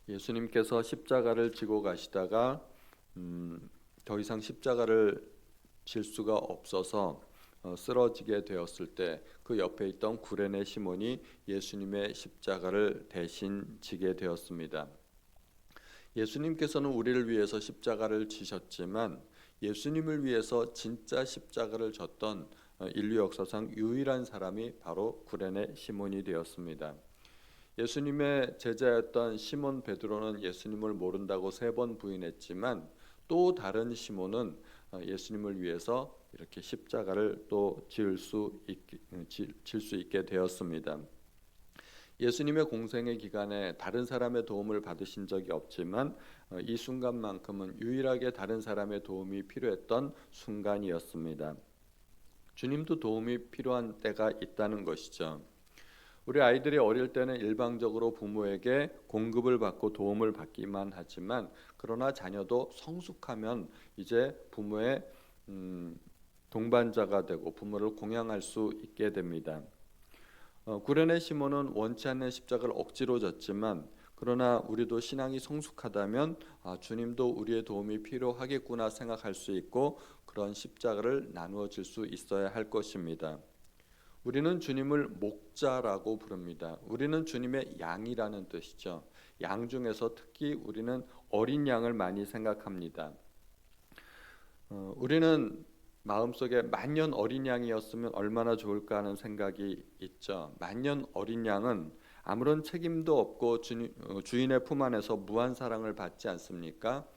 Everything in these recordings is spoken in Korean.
예수님께서 십자가를 지고 가시다가 더 이상 십자가를 질 수가 없어서 쓰러지게 되었을 때 그 옆에 있던 구레네 시몬이 예수님의 십자가를 대신 지게 되었습니다. 예수님께서는 우리를 위해서 십자가를 지셨지만 예수님을 위해서 진짜 십자가를 졌던 인류 역사상 유일한 사람이 바로 구레네 시몬이 되었습니다. 예수님의 제자였던 시몬 베드로는 예수님을 모른다고 3번 부인했지만 또 다른 시몬은 예수님을 위해서 이렇게 십자가를 또 질 수 있게 되었습니다. 예수님의 공생의 기간에 다른 사람의 도움을 받으신 적이 없지만 이 순간만큼은 유일하게 다른 사람의 도움이 필요했던 순간이었습니다. 주님도 도움이 필요한 때가 있다는 것이죠. 우리 아이들이 어릴 때는 일방적으로 부모에게 공급을 받고 도움을 받기만 하지만 그러나 자녀도 성숙하면 이제 부모의 동반자가 되고 부모를 공양할 수 있게 됩니다. 구레네 시몬은 원치 않는 십자가를 억지로 졌지만 그러나 우리도 신앙이 성숙하다면 주님도 우리의 도움이 필요하겠구나 생각할 수 있고 그런 십자가를 나누어 질 수 있어야 할 것입니다. 우리는 주님을 목자라고 부릅니다. 우리는 주님의 양이라는 뜻이죠. 양 중에서 특히 우리는 어린 양을 많이 생각합니다. 우리는 마음속에 만년 어린 양이었으면 얼마나 좋을까 하는 생각이 있죠. 만년 어린 양은 아무런 책임도 없고 주인의 품 안에서 무한 사랑을 받지 않습니까?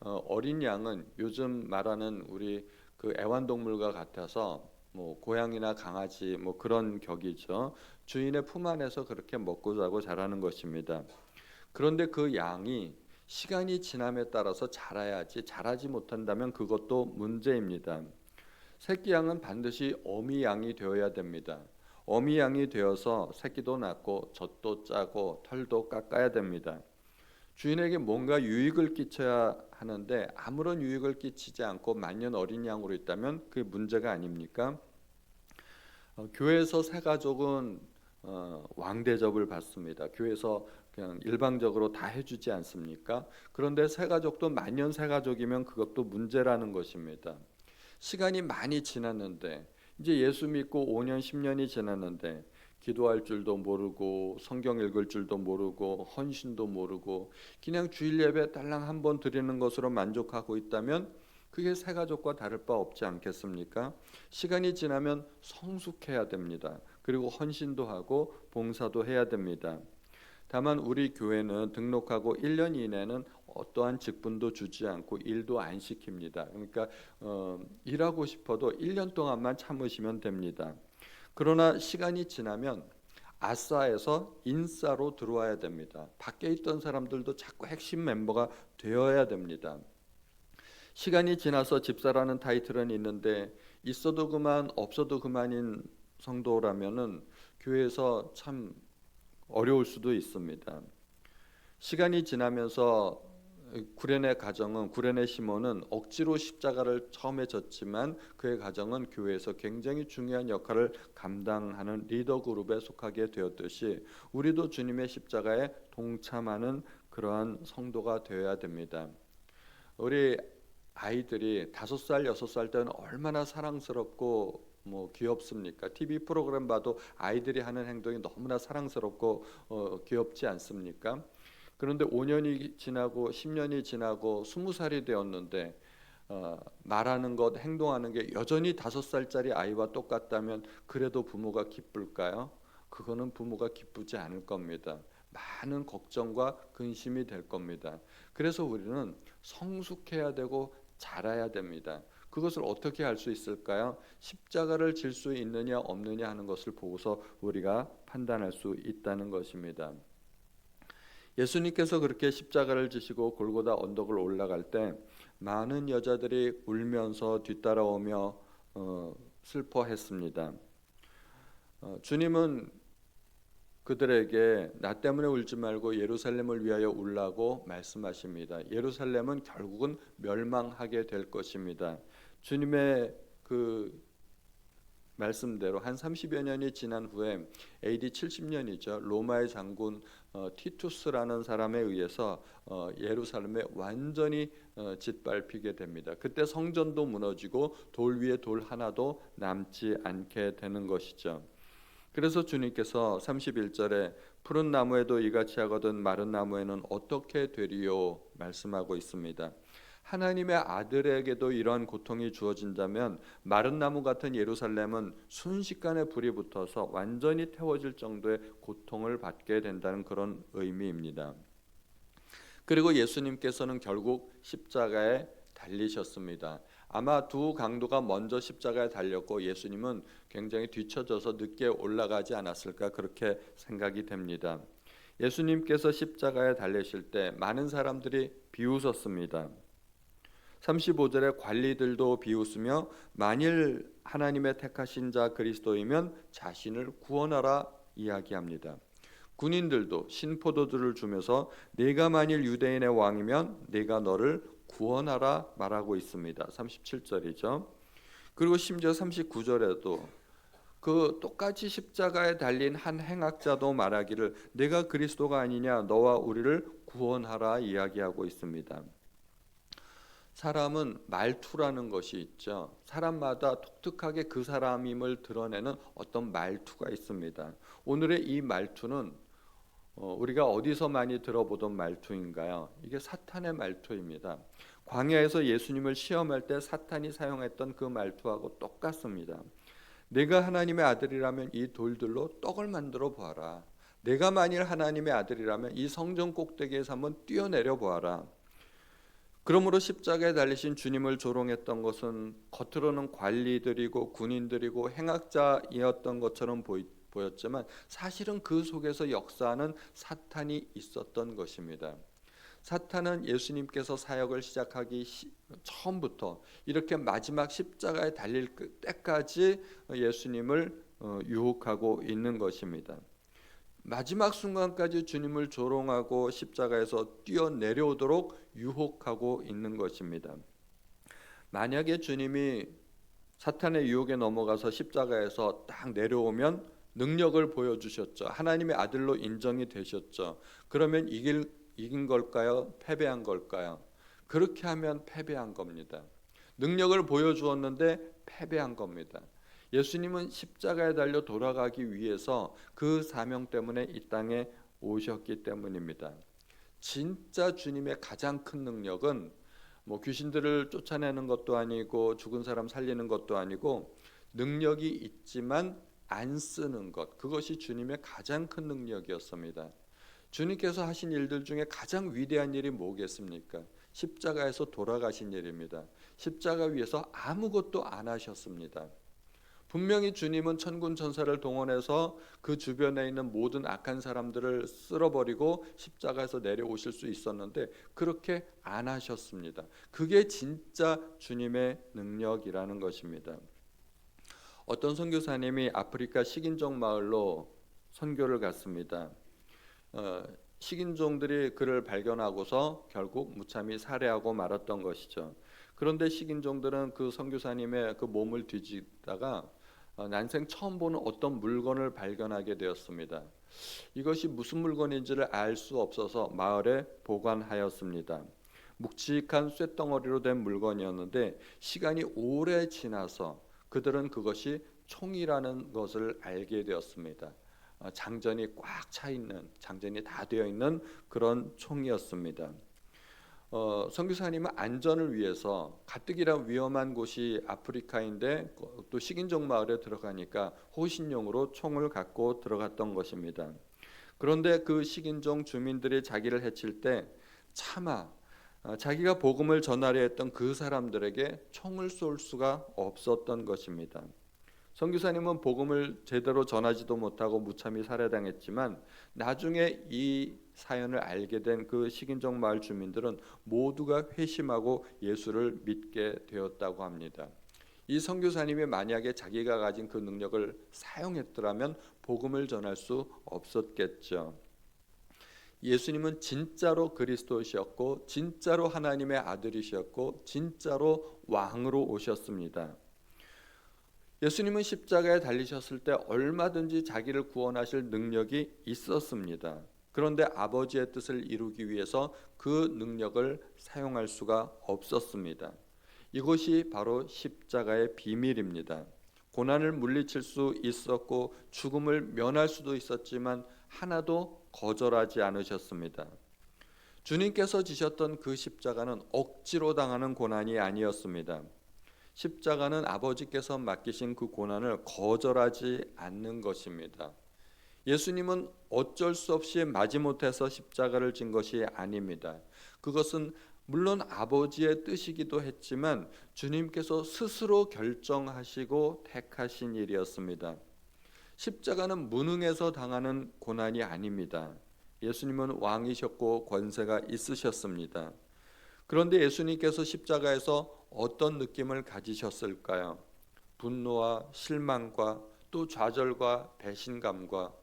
어린 양은 요즘 말하는 우리 그 애완동물과 같아서 뭐 고양이나 강아지 뭐 그런 격이죠. 주인의 품 안에서 그렇게 먹고 자고 자라는 것입니다. 그런데 그 양이 시간이 지남에 따라서 자라야지 자라지 못한다면 그것도 문제입니다. 새끼 양은 반드시 어미 양이 되어야 됩니다. 어미 양이 되어서 새끼도 낳고 젖도 짜고 털도 깎아야 됩니다. 주인에게 뭔가 유익을 끼쳐야 하는데 아무런 유익을 끼치지 않고 만년 어린 양으로 있다면 그게 문제가 아닙니까? 교회에서 새 가족은 왕대접을 받습니다. 교회에서 그냥 일방적으로 다 해주지 않습니까? 그런데 새 가족도 만년 새 가족이면 그것도 문제라는 것입니다. 시간이 많이 지났는데 이제 예수 믿고 5년 10년이 지났는데 기도할 줄도 모르고 성경 읽을 줄도 모르고 헌신도 모르고 그냥 주일 예배 딸랑 한 번 드리는 것으로 만족하고 있다면 그게 새 가족과 다를 바 없지 않겠습니까? 시간이 지나면 성숙해야 됩니다. 그리고 헌신도 하고 봉사도 해야 됩니다. 다만 우리 교회는 등록하고 1년 이내는 어떠한 직분도 주지 않고 일도 안 시킵니다. 그러니까 일하고 싶어도 1년 동안만 참으시면 됩니다. 그러나 시간이 지나면 아싸에서 인싸로 들어와야 됩니다. 밖에 있던 사람들도 자꾸 핵심 멤버가 되어야 됩니다. 시간이 지나서 집사라는 타이틀은 있는데 있어도 그만 없어도 그만인 성도라면은 교회에서 참 어려울 수도 있습니다. 시간이 지나면서 구레네 시몬은 억지로 십자가를 처음에 졌지만 그의 가정은 교회에서 굉장히 중요한 역할을 감당하는 리더 그룹에 속하게 되었듯이 우리도 주님의 십자가에 동참하는 그러한 성도가 되어야 됩니다. 우리 아이들이 5살, 6살 때는 얼마나 사랑스럽고 귀엽습니까? TV 프로그램 봐도 아이들이 하는 행동이 너무나 사랑스럽고 귀엽지 않습니까? 그런데 5년이 지나고 10년이 지나고 20살이 되었는데 말하는 것, 행동하는 게 여전히 5살짜리 아이와 똑같다면 그래도 부모가 기쁠까요? 그거는 부모가 기쁘지 않을 겁니다. 많은 걱정과 근심이 될 겁니다. 그래서 우리는 성숙해야 되고 자라야 됩니다. 그것을 어떻게 할 수 있을까요? 십자가를 질 수 있느냐 없느냐 하는 것을 보고서 우리가 판단할 수 있다는 것입니다. 예수님께서 그렇게 십자가를 지시고 골고다 언덕을 올라갈 때 많은 여자들이 울면서 뒤따라오며 슬퍼했습니다. 주님은 그들에게 나 때문에 울지 말고 예루살렘을 위하여 울라고 말씀하십니다. 예루살렘은 결국은 멸망하게 될 것입니다. 주님의 그 말씀대로 한 30여 년이 지난 후에 AD 70년이죠. 로마의 장군 티투스라는 사람에 의해서 예루살렘에 완전히 짓밟히게 됩니다. 그때 성전도 무너지고 돌 위에 돌 하나도 남지 않게 되는 것이죠. 그래서 주님께서 31절에 푸른 나무에도 이같이 하거든 마른 나무에는 어떻게 되리요 말씀하고 있습니다. 하나님의 아들에게도 이러한 고통이 주어진다면 마른 나무 같은 예루살렘은 순식간에 불이 붙어서 완전히 태워질 정도의 고통을 받게 된다는 그런 의미입니다. 그리고 예수님께서는 결국 십자가에 달리셨습니다. 아마 두 강도가 먼저 십자가에 달렸고 예수님은 굉장히 뒤처져서 늦게 올라가지 않았을까 그렇게 생각이 됩니다. 예수님께서 십자가에 달리실 때 많은 사람들이 비웃었습니다. 35절에 관리들도 비웃으며 만일 하나님의 택하신 자 그리스도이면 자신을 구원하라 이야기합니다. 군인들도 신포도주를 주면서 네가 만일 유대인의 왕이면 네가 너를 구원하라 말하고 있습니다. 37절이죠. 그리고 심지어 39절에도 그 똑같이 십자가에 달린 한 행악자도 말하기를 내가 그리스도가 아니냐 너와 우리를 구원하라 이야기하고 있습니다. 사람은 말투라는 것이 있죠. 사람마다 독특하게 그 사람임을 드러내는 어떤 말투가 있습니다. 오늘의 이 말투는 우리가 어디서 많이 들어보던 말투인가요? 이게 사탄의 말투입니다. 광야에서 예수님을 시험할 때 사탄이 사용했던 그 말투하고 똑같습니다. 내가 하나님의 아들이라면 이 돌들로 떡을 만들어 보아라. 내가 만일 하나님의 아들이라면 이 성전 꼭대기에서 한번 뛰어내려 보아라. 그러므로 십자가에 달리신 주님을 조롱했던 것은 겉으로는 관리들이고 군인들이고 행악자이었던 것처럼 보였지만 사실은 그 속에서 역사하는 사탄이 있었던 것입니다. 사탄은 예수님께서 사역을 시작하기 처음부터 이렇게 마지막 십자가에 달릴 때까지 예수님을 유혹하고 있는 것입니다. 마지막 순간까지 주님을 조롱하고 십자가에서 뛰어내려오도록 유혹하고 있는 것입니다. 만약에 주님이 사탄의 유혹에 넘어가서 십자가에서 딱 내려오면 능력을 보여주셨죠. 하나님의 아들로 인정이 되셨죠. 그러면 이긴 걸까요? 패배한 걸까요? 그렇게 하면 패배한 겁니다. 능력을 보여주었는데 패배한 겁니다. 예수님은 십자가에 달려 돌아가기 위해서 그 사명 때문에 이 땅에 오셨기 때문입니다. 진짜 주님의 가장 큰 능력은 귀신들을 쫓아내는 것도 아니고 죽은 사람 살리는 것도 아니고 능력이 있지만 안 쓰는 것, 그것이 주님의 가장 큰 능력이었습니다. 주님께서 하신 일들 중에 가장 위대한 일이 뭐겠습니까? 십자가에서 돌아가신 일입니다. 십자가 위에서 아무것도 안 하셨습니다. 분명히 주님은 천군 천사를 동원해서 그 주변에 있는 모든 악한 사람들을 쓸어버리고 십자가에서 내려오실 수 있었는데 그렇게 안 하셨습니다. 그게 진짜 주님의 능력이라는 것입니다. 어떤 선교사님이 아프리카 식인종 마을로 선교를 갔습니다. 식인종들이 그를 발견하고서 결국 무참히 살해하고 말았던 것이죠. 그런데 식인종들은 그 선교사님의 그 몸을 뒤지다가 난생 처음 보는 어떤 물건을 발견하게 되었습니다. 이것이 무슨 물건인지를 알 수 없어서 마을에 보관하였습니다. 묵직한 쇳덩어리로 된 물건이었는데 시간이 오래 지나서 그들은 그것이 총이라는 것을 알게 되었습니다. 장전이 꽉 차 있는, 장전이 다 되어 있는 그런 총이었습니다. 선교사님은 안전을 위해서 가뜩이나 위험한 곳이 아프리카인데 또 식인종 마을에 들어가니까 호신용으로 총을 갖고 들어갔던 것입니다. 그런데 그 식인종 주민들이 자기를 해칠 때 차마 자기가 복음을 전하려 했던 그 사람들에게 총을 쏠 수가 없었던 것입니다. 선교사님은 복음을 제대로 전하지도 못하고 무참히 살해당했지만 나중에 이 사연을 알게 된 그 식인종 마을 주민들은 모두가 회심하고 예수를 믿게 되었다고 합니다. 이 선교사님이 만약에 자기가 가진 그 능력을 사용했더라면 복음을 전할 수 없었겠죠. 예수님은 진짜로 그리스도이셨고 진짜로 하나님의 아들이셨고 진짜로 왕으로 오셨습니다. 예수님은 십자가에 달리셨을 때 얼마든지 자기를 구원하실 능력이 있었습니다. 그런데 아버지의 뜻을 이루기 위해서 그 능력을 사용할 수가 없었습니다. 이것이 바로 십자가의 비밀입니다. 고난을 물리칠 수 있었고 죽음을 면할 수도 있었지만 하나도 거절하지 않으셨습니다. 주님께서 지셨던 그 십자가는 억지로 당하는 고난이 아니었습니다. 십자가는 아버지께서 맡기신 그 고난을 거절하지 않는 것입니다. 예수님은 어쩔 수 없이 마지못해서 십자가를 진 것이 아닙니다. 그것은 물론 아버지의 뜻이기도 했지만 주님께서 스스로 결정하시고 택하신 일이었습니다. 십자가는 무능해서 당하는 고난이 아닙니다. 예수님은 왕이셨고 권세가 있으셨습니다. 그런데 예수님께서 십자가에서 어떤 느낌을 가지셨을까요? 분노와 실망과 또 좌절과 배신감과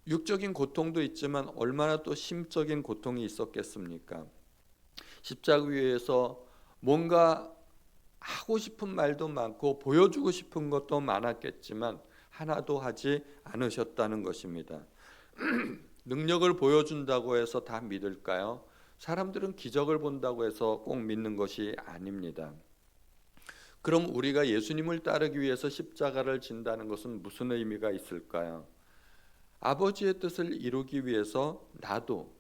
육적인 고통도 있지만 얼마나 또 심적인 고통이 있었겠습니까? 십자가 위에서 뭔가 하고 싶은 말도 많고 보여주고 싶은 것도 많았겠지만 하나도 하지 않으셨다는 것입니다. 능력을 보여준다고 해서 다 믿을까요? 사람들은 기적을 본다고 해서 꼭 믿는 것이 아닙니다. 그럼 우리가 예수님을 따르기 위해서 십자가를 진다는 것은 무슨 의미가 있을까요? 아버지의 뜻을 이루기 위해서 나도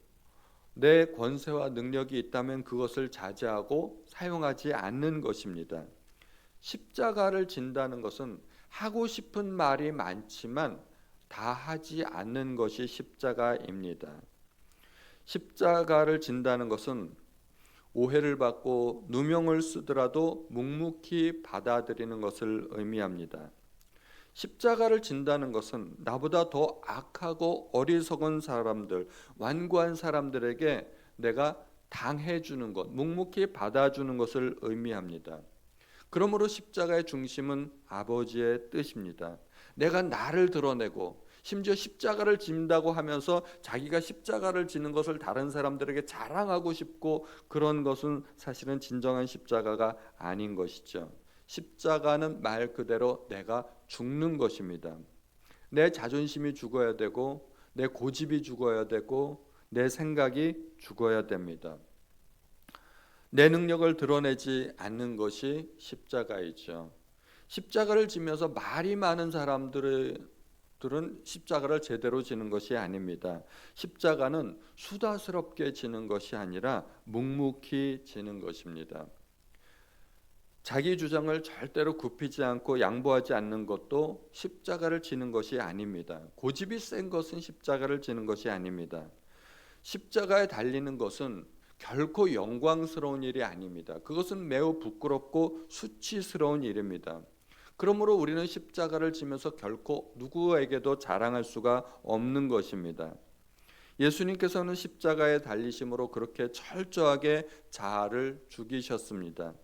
내 권세와 능력이 있다면 그것을 자제하고 사용하지 않는 것입니다. 십자가를 진다는 것은 하고 싶은 말이 많지만 다 하지 않는 것이 십자가입니다. 십자가를 진다는 것은 오해를 받고 누명을 쓰더라도 묵묵히 받아들이는 것을 의미합니다. 십자가를 진다는 것은 나보다 더 악하고 어리석은 사람들, 완고한 사람들에게 내가 당해주는 것, 묵묵히 받아주는 것을 의미합니다. 그러므로 십자가의 중심은 아버지의 뜻입니다. 내가 나를 드러내고 심지어 십자가를 진다고 하면서 자기가 십자가를 지는 것을 다른 사람들에게 자랑하고 싶고 그런 것은 사실은 진정한 십자가가 아닌 것이죠. 십자가는 말 그대로 내가 죽는 것입니다. 내 자존심이 죽어야 되고 내 고집이 죽어야 되고 내 생각이 죽어야 됩니다. 내 능력을 드러내지 않는 것이 십자가이죠. 십자가를 지면서 말이 많은 사람들은 십자가를 제대로 지는 것이 아닙니다. 십자가는 수다스럽게 지는 것이 아니라 묵묵히 지는 것입니다. 자기 주장을 절대로 굽히지 않고 양보하지 않는 것도 십자가를 지는 것이 아닙니다. 고집이 센 것은 십자가를 지는 것이 아닙니다. 십자가에 달리는 것은 결코 영광스러운 일이 아닙니다. 그것은 매우 부끄럽고 수치스러운 일입니다. 그러므로 우리는 십자가를 지면서 결코 누구에게도 자랑할 수가 없는 것입니다. 예수님께서는 십자가에 달리심으로 그렇게 철저하게 자아를 죽이셨습니다.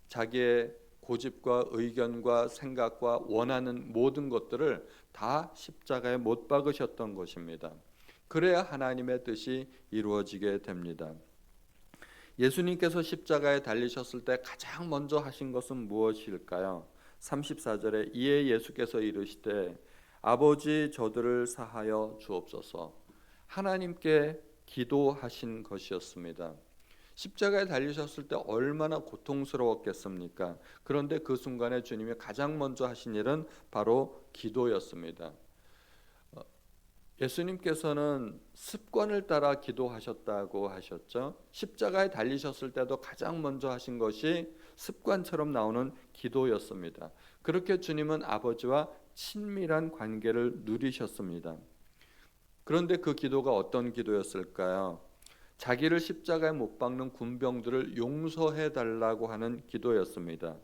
자기의 고집과 의견과 생각과 원하는 모든 것들을 다 십자가에 못 박으셨던 것입니다. 그래야 하나님의 뜻이 이루어지게 됩니다. 예수님께서 십자가에 달리셨을 때 가장 먼저 하신 것은 무엇일까요? 34절에 이에 예수께서 이르시되 아버지 저들을 사하여 주옵소서. 하나님께 기도하신 것이었습니다. 십자가에 달리셨을 때 얼마나 고통스러웠겠습니까? 그런데 그 순간에 주님이 가장 먼저 하신 일은 바로 기도였습니다. 예수님께서는 습관을 따라 기도하셨다고 하셨죠. 십자가에 달리셨을 때도 가장 먼저 하신 것이 습관처럼 나오는 기도였습니다. 그렇게 주님은 아버지와 친밀한 관계를 누리셨습니다. 그런데 그 기도가 어떤 기도였을까요? 자기를 십자가에 못 박는 군병들을 용서해 달라고 하는 기도였습니다.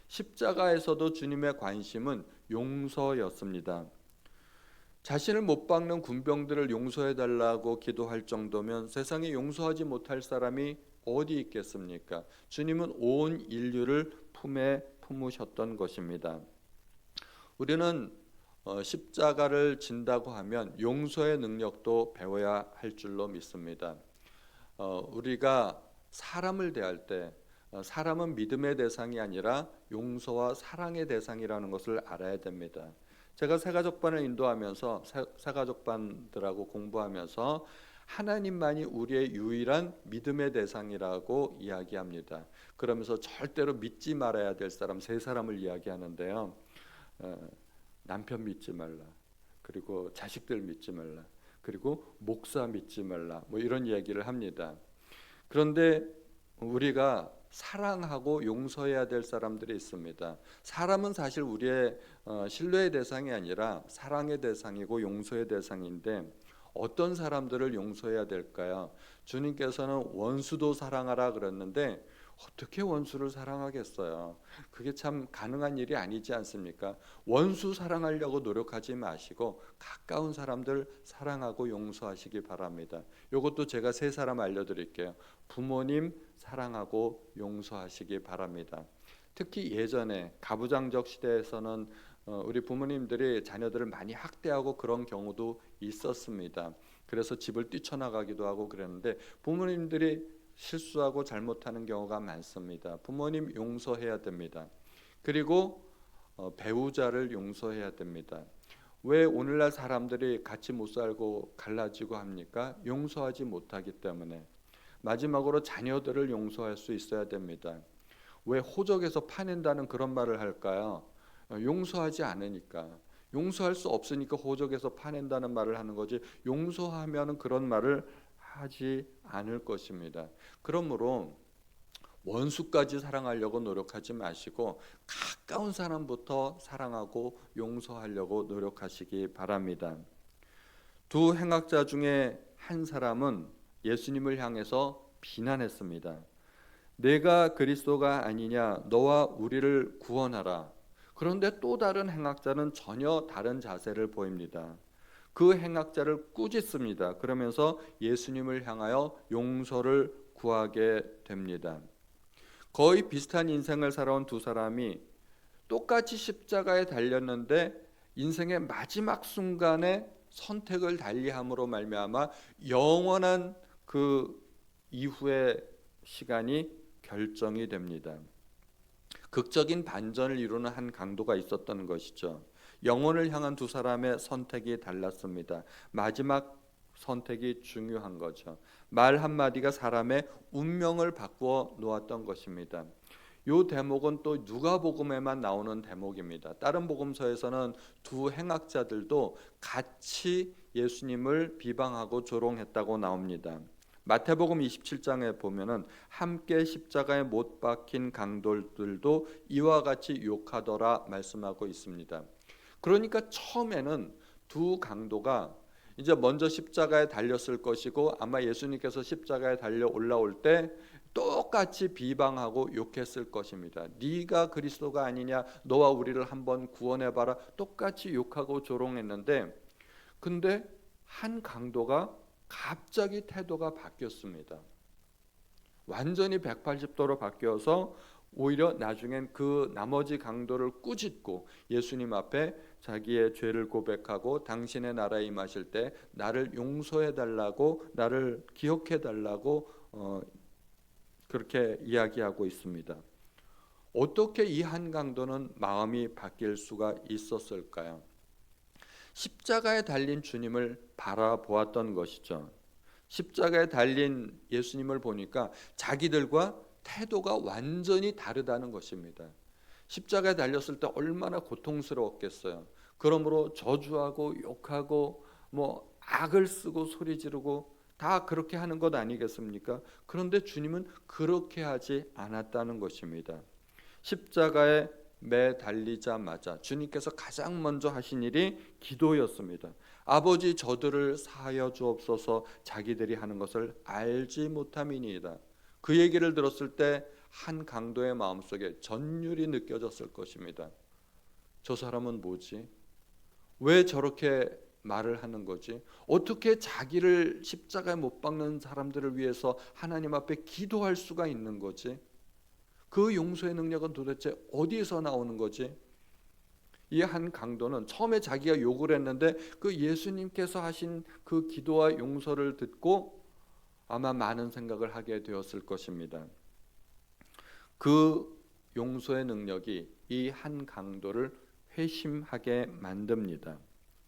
십자가에서도 주님의 관심은 용서였습니다. 자신을 못 박는 군병들을 용서해 달라고 기도할 정도면 세상에 용서하지 못할 사람이 어디 있겠습니까? 주님은 온 인류를 품에 품으셨던 것입니다. 우리는 십자가를 진다고 하면 용서의 능력도 배워야 할 줄로 믿습니다. 우리가 사람을 대할 때 사람은 믿음의 대상이 아니라 용서와 사랑의 대상이라는 것을 알아야 됩니다. 제가 새가족반을 인도하면서 새가족반들하고 공부하면서 하나님만이 우리의 유일한 믿음의 대상이라고 이야기합니다. 그러면서 절대로 믿지 말아야 될 사람 세 사람을 이야기하는데요. 남편 믿지 말라, 그리고 자식들 믿지 말라, 그리고 목사 믿지 말라, 뭐 이런 이야기를 합니다. 그런데 우리가 사랑하고 용서해야 될 사람들이 있습니다. 사람은 사실 우리의 신뢰의 대상이 아니라 사랑의 대상이고 용서의 대상인데 어떤 사람들을 용서해야 될까요? 주님께서는 원수도 사랑하라 그랬는데 어떻게 원수를 사랑하겠어요? 그게 참 가능한 일이 아니지 않습니까? 원수 사랑하려고 노력하지 마시고 가까운 사람들 사랑하고 용서하시기 바랍니다. 이것도 제가 세 사람 알려드릴게요. 부모님 사랑하고 용서하시기 바랍니다. 특히 예전에 가부장적 시대에서는 우리 부모님들이 자녀들을 많이 학대하고 그런 경우도 있었습니다. 그래서 집을 뛰쳐나가기도 하고 그랬는데 부모님들이 실수하고 잘못하는 경우가 많습니다. 부모님 용서해야 됩니다. 그리고 배우자를 용서해야 됩니다. 왜 오늘날 사람들이 같이 못 살고 갈라지고 합니까? 용서하지 못하기 때문에. 마지막으로 자녀들을 용서할 수 있어야 됩니다. 왜 호적에서 파낸다는 그런 말을 할까요? 용서하지 않으니까. 용서할 수 없으니까 호적에서 파낸다는 말을 하는 거지, 용서하면은 그런 말을 하지 않을 것입니다. 그러므로 원수까지 사랑하려고 노력하지 마시고 가까운 사람부터 사랑하고 용서하려고 노력하시기 바랍니다. 두 행악자 중에 한 사람은 예수님을 향해서 비난했습니다. 내가 그리스도가 아니냐, 너와 우리를 구원하라. 그런데 또 다른 행악자는 전혀 다른 자세를 보입니다. 그 행악자를 꾸짖습니다. 그러면서 예수님을 향하여 용서를 구하게 됩니다. 거의 비슷한 인생을 살아온 두 사람이 똑같이 십자가에 달렸는데 인생의 마지막 순간에 선택을 달리함으로 말미암아 영원한 그 이후의 시간이 결정이 됩니다. 극적인 반전을 이루는 한 강도가 있었던 것이죠. 영혼을 향한 두 사람의 선택이 달랐습니다. 마지막 선택이 중요한 거죠. 말 한마디가 사람의 운명을 바꾸어 놓았던 것입니다. 이 대목은 또 누가복음에만 나오는 대목입니다. 다른 복음서에서는 두 행악자들도 같이 예수님을 비방하고 조롱했다고 나옵니다. 마태복음 27장에 보면은 함께 십자가에 못 박힌 강도들도 이와 같이 욕하더라 말씀하고 있습니다. 그러니까 처음에는 두 강도가 이제 먼저 십자가에 달렸을 것이고 아마 예수님께서 십자가에 달려 올라올 때 똑같이 비방하고 욕했을 것입니다. 네가 그리스도가 아니냐, 너와 우리를 한번 구원해봐라, 똑같이 욕하고 조롱했는데 근데 한 강도가 갑자기 태도가 바뀌었습니다. 완전히 180도로 바뀌어서 오히려 나중엔 그 나머지 강도를 꾸짖고 예수님 앞에 자기의 죄를 고백하고 당신의 나라에 임하실 때 나를 용서해 달라고, 나를 기억해 달라고 그렇게 이야기하고 있습니다. 어떻게 이 한 강도는 마음이 바뀔 수가 있었을까요? 십자가에 달린 주님을 바라보았던 것이죠. 십자가에 달린 예수님을 보니까 자기들과 태도가 완전히 다르다는 것입니다. 십자가에 달렸을 때 얼마나 고통스러웠겠어요. 그러므로 저주하고 욕하고 뭐 악을 쓰고 소리 지르고 다 그렇게 하는 것 아니겠습니까? 그런데 주님은 그렇게 하지 않았다는 것입니다. 십자가에 매 달리자마자 주님께서 가장 먼저 하신 일이 기도였습니다. 아버지, 저들을 사하여 주옵소서, 자기들이 하는 것을 알지 못함이니이다. 그 얘기를 들었을 때 한 강도의 마음속에 전율이 느껴졌을 것입니다. 저 사람은 뭐지? 왜 저렇게 말을 하는 거지? 어떻게 자기를 십자가에 못 박는 사람들을 위해서 하나님 앞에 기도할 수가 있는 거지? 그 용서의 능력은 도대체 어디에서 나오는 거지? 이 한 강도는 처음에 자기가 욕을 했는데 그 예수님께서 하신 그 기도와 용서를 듣고 아마 많은 생각을 하게 되었을 것입니다. 그 용서의 능력이 이 한 강도를 회심하게 만듭니다.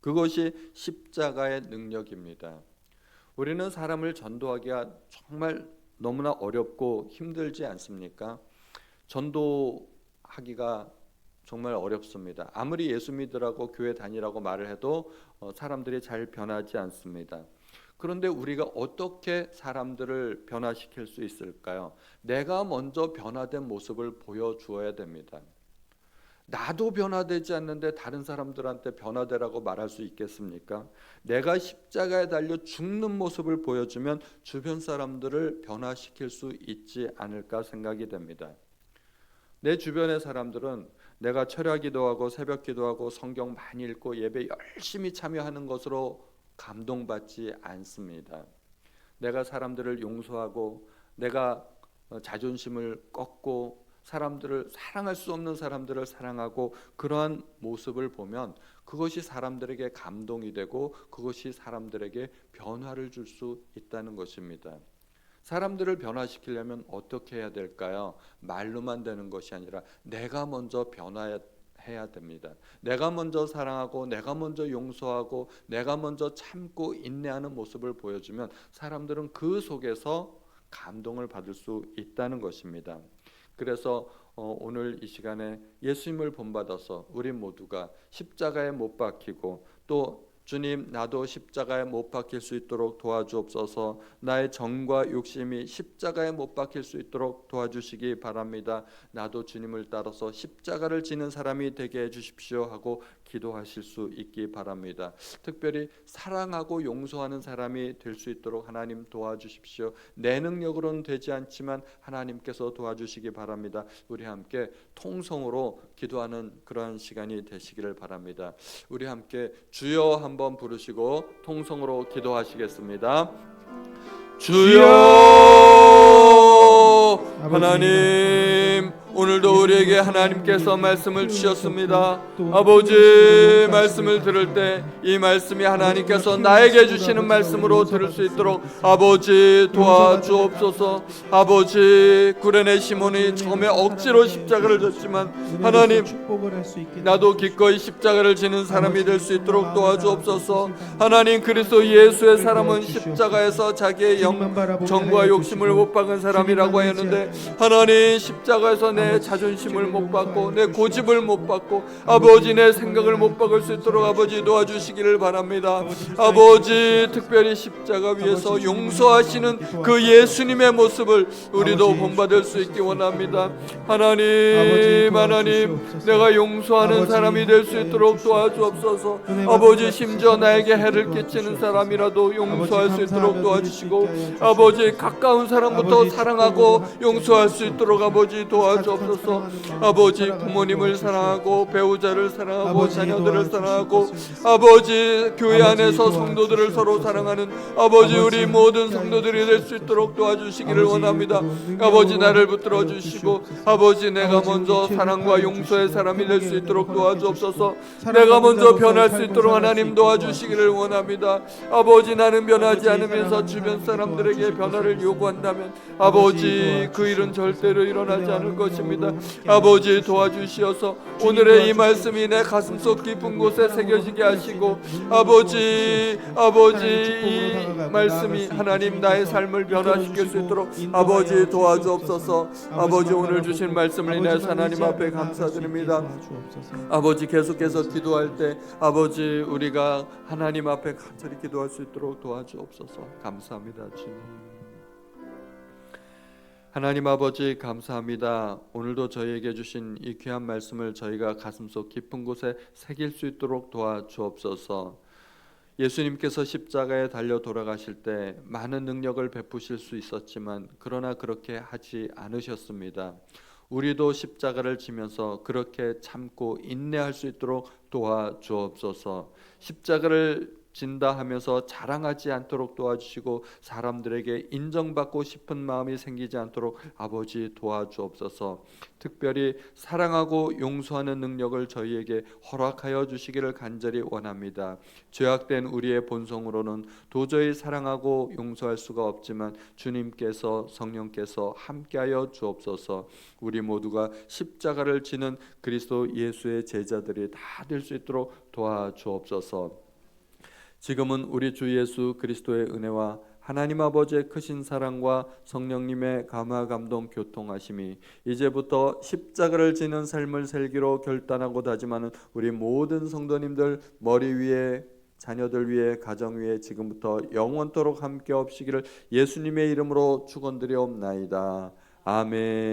그것이 십자가의 능력입니다. 우리는 사람을 전도하기가 정말 너무나 어렵고 힘들지 않습니까? 전도하기가 정말 어렵습니다. 아무리 예수 믿으라고 교회 다니라고 말을 해도 사람들이 잘 변하지 않습니다. 그런데 우리가 어떻게 사람들을 변화시킬 수 있을까요? 내가 먼저 변화된 모습을 보여주어야 됩니다. 나도 변화되지 않는데 다른 사람들한테 변화되라고 말할 수 있겠습니까? 내가 십자가에 달려 죽는 모습을 보여주면 주변 사람들을 변화시킬 수 있지 않을까 생각이 됩니다. 내 주변의 사람들은 내가 철야 기도하고 새벽 기도하고 성경 많이 읽고 예배 열심히 참여하는 것으로 감동받지 않습니다. 내가 사람들을 용서하고 내가 자존심을 꺾고 사람들을 사랑할 수 없는 사람들을 사랑하고 그러한 모습을 보면 그것이 사람들에게 감동이 되고 그것이 사람들에게 변화를 줄 수 있다는 것입니다. 사람들을 변화시키려면 어떻게 해야 될까요? 말로만 되는 것이 아니라 내가 먼저 변화해야 됩니다. 내가 먼저 사랑하고 내가 먼저 용서하고 내가 먼저 참고 인내하는 모습을 보여주면 사람들은 그 속에서 감동을 받을 수 있다는 것입니다. 그래서 오늘 이 시간에 예수님을 본받아서 우리 모두가 십자가에 못 박히고 또 주님 나도 십자가에 못 박힐 수 있도록 도와주옵소서. 나의 정과 욕심이 십자가에 못 박힐 수 있도록 도와주시기 바랍니다. 나도 주님을 따라서 십자가를 지는 사람이 되게 해주십시오 하고 기도하실 수 있기 바랍니다. 특별히 사랑하고 용서하는 사람이 될 수 있도록 하나님 도와주십시오. 내 능력으로는 되지 않지만 하나님께서 도와주시기 바랍니다. 우리 함께 통성으로 기도하는 그러한 시간이 되시기를 바랍니다. 우리 함께 주여 한번 부르시고 통성으로 기도하시겠습니다. 주여 하나님, 오늘도 우리에게 하나님께서 말씀을 주셨습니다. 아버지, 말씀을 들을 때 이 말씀이 하나님께서 나에게 주시는 말씀으로 들을 수 있도록 아버지 도와주옵소서. 아버지, 구레네 시몬이 처음에 억지로 십자가를 졌지만 하나님, 나도 기꺼이 십자가를 지는 사람이 될 수 있도록 도와주옵소서. 하나님, 그리스도 예수의 사람은 십자가에서 자기의 정과 욕심을 못 박은 사람이라고 하였는데 하나님, 십자가에서 내 자존심을 못 받고 내 고집을 못 받고 아버지 내 생각을 못 박을 수 있도록 아버지 도와주시기를 바랍니다. 아버지, 특별히 십자가 위에서 용서하시는 그 예수님의 모습을 우리도 본받을 수 있기 원합니다. 하나님, 내가 용서하는 사람이 될 수 있도록 도와주옵소서. 아버지, 심지어 나에게 해를 끼치는 사람이라도 용서할 수 있도록 도와주시고 아버지, 가까운 사람부터 사랑하고 용서할 수 있도록 아버지 도와주옵소서. 아버지, 부모님을 사랑하고 배우자를 사랑하고 자녀들을 사랑하고 아버지, 교회 안에서 성도들을 서로 사랑하는 아버지, 우리 모든 성도들이 될 수 있도록 도와주시기를 원합니다. 아버지, 나를 붙들어 주시고 아버지, 내가 먼저 사랑과 용서의 사람이 될 수 있도록 도와주옵소서. 내가 먼저 변할 수 있도록 하나님 도와주시기를 원합니다. 아버지, 나는 변하지 않으면서 주변 사람들에게 변화를 요구한다면 아버지, 그 일은 절대로 일어나지 않을 것입니다. 아버지, 도와주시어서 오늘의 이 말씀이 내 가슴속 깊은 곳에 새겨지게 하시고 아버지, 이 말씀이 하나님 나의 삶을 변화시킬 수 있도록 아버지 도와주옵소서. 아버지, 오늘 주신 말씀을 인해서 하나님 앞에 감사드립니다. 아버지, 계속해서 기도할 때 아버지, 우리가 하나님 앞에 간절히 기도할 수 있도록 도와주옵소서. 감사합니다. 주님. 하나님 아버지, 감사합니다. 오늘도 저희에게 주신 이 귀한 말씀을 저희가 가슴속 깊은 곳에 새길 수 있도록 도와주옵소서. 예수님께서 십자가에 달려 돌아가실 때 많은 능력을 베푸실 수 있었지만 그러나 그렇게 하지 않으셨습니다. 우리도 십자가를 지면서 그렇게 참고 인내할 수 있도록 도와주옵소서. 십자가를 진다 하면서 자랑하지 않도록 도와주시고 사람들에게 인정받고 싶은 마음이 생기지 않도록 아버지 도와주옵소서. 특별히 사랑하고 용서하는 능력을 저희에게 허락하여 주시기를 간절히 원합니다. 죄악된 우리의 본성으로는 도저히 사랑하고 용서할 수가 없지만 주님께서 성령께서 함께하여 주옵소서. 우리 모두가 십자가를 지는 그리스도 예수의 제자들이 다 될 수 있도록 도와주옵소서. 지금은 우리 주 예수 그리스도의 은혜와 하나님 아버지의 크신 사랑과 성령님의 감화 감동 교통하심이 이제부터 십자가를 지는 삶을 살기로 결단하고 다짐하는 우리 모든 성도님들 머리 위에, 자녀들 위에, 가정 위에 지금부터 영원토록 함께 없시기를 예수님의 이름으로 축원드리옵나이다. 아멘.